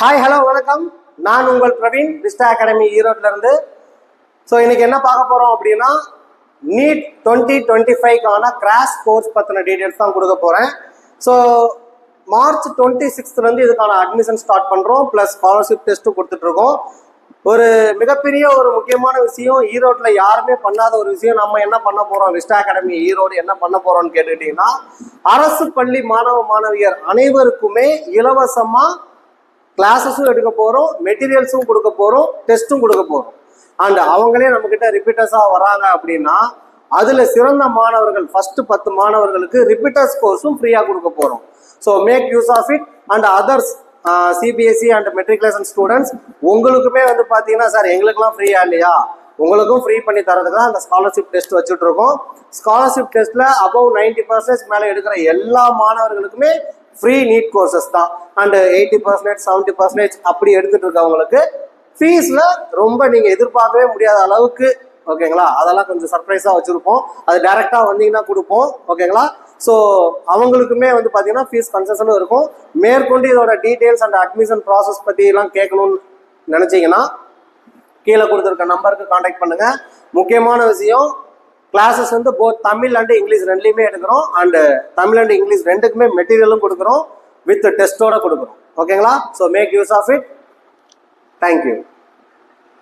Hi hello வணக்கம். நான் உங்கள் பிரவீன், விஸ்டா அகாடமி ஈரோட்லேருந்து. ஸோ இன்னைக்கு என்ன பார்க்க போகிறோம் அப்படின்னா, நீட் 2025க்கான கிராஷ் கோர்ஸ் பற்றின டீட்டெயில்ஸ் தான் கொடுக்க போகிறேன். ஸோ மார்ச் 26லேருந்து இதுக்கான அட்மிஷன் ஸ்டார்ட் பண்ணுறோம், ப்ளஸ் ஸ்காலர்ஷிப் டெஸ்ட்டும் கொடுத்துட்ருக்கோம். ஒரு மிகப்பெரிய ஒரு முக்கியமான விஷயம், ஈரோட்டில் யாருமே பண்ணாத ஒரு விஷயம் நம்ம என்ன பண்ண போகிறோம், விஸ்டா அகாடமி ஈரோடு என்ன பண்ண போகிறோம்னு கேட்டுக்கிட்டிங்கன்னா, அரசு பள்ளி மாணவ மாணவியர் அனைவருக்குமே இலவசமாக கிளாஸஸும் எடுக்க போகிறோம், மெட்டீரியல்ஸும் கொடுக்க போகிறோம், டெஸ்ட்டும் கொடுக்க போகிறோம். அண்ட் அவங்களே நம்மக்கிட்ட ரிப்பீட்டர்ஸாக வராங்க அப்படின்னா அதில் சிறந்த மாணவர்கள் ஃபஸ்ட்டு 10 மாணவர்களுக்கு ரிப்பீட்டர்ஸ் கோர்ஸும் ஃப்ரீயாக கொடுக்க போகிறோம். So make use of it. And others CBSE and matriculation students உங்களுக்குமே வந்து பார்த்தீங்கன்னா, சார் எங்களுக்குலாம் ஃப்ரீயா இல்லையா, உங்களுக்கும் ஃப்ரீ பண்ணி தரதுக்கு தான் அந்த ஸ்காலர்ஷிப் டெஸ்ட் வச்சுட்ருக்கோம். ஸ்காலர்ஷிப் டெஸ்ட்டில் அபவ் 90% மேலே எடுக்கிற எல்லா மாணவர்களுக்குமே ஃப்ரீ நீட் கோர்சஸ் தான். அண்ட் 80%, 70% அப்படி எடுத்துட்டு இருக்கவங்களுக்கு ஃபீஸில் ரொம்ப நீங்கள் எதிர்பார்க்கவே முடியாத அளவுக்கு, ஓகேங்களா, அதெல்லாம் கொஞ்சம் சர்ப்ரைஸாக வச்சுருப்போம். அது டைரெக்டாக வந்தீங்கன்னா கொடுப்போம், ஓகேங்களா. ஸோ அவங்களுக்குமே வந்து பார்த்தீங்கன்னா ஃபீஸ் கன்செஷனும் இருக்கும். மேற்கொண்டு இதோட டீட்டெயில்ஸ் அண்ட் அட்மிஷன் ப்ராசஸ் பற்றிலாம் கேட்கணும்னு நினச்சிங்கன்னா கீழே கொடுத்துருக்க நம்பருக்கு காண்டாக்ட் பண்ணுங்கள். முக்கியமான விஷயம், கிளாஸஸ் வந்து போத் தமிழ் அண்ட் இங்கிலீஷ் ரெண்டுலையுமே எடுக்கிறோம். அண்டு தமிழ் அண்ட் இங்கிலீஷ் ரெண்டுக்குமே மெட்டீரியலும் கொடுக்குறோம், வித் டெஸ்ட்டோட கொடுக்குறோம், ஓகேங்களா. So make use of it. Thank you.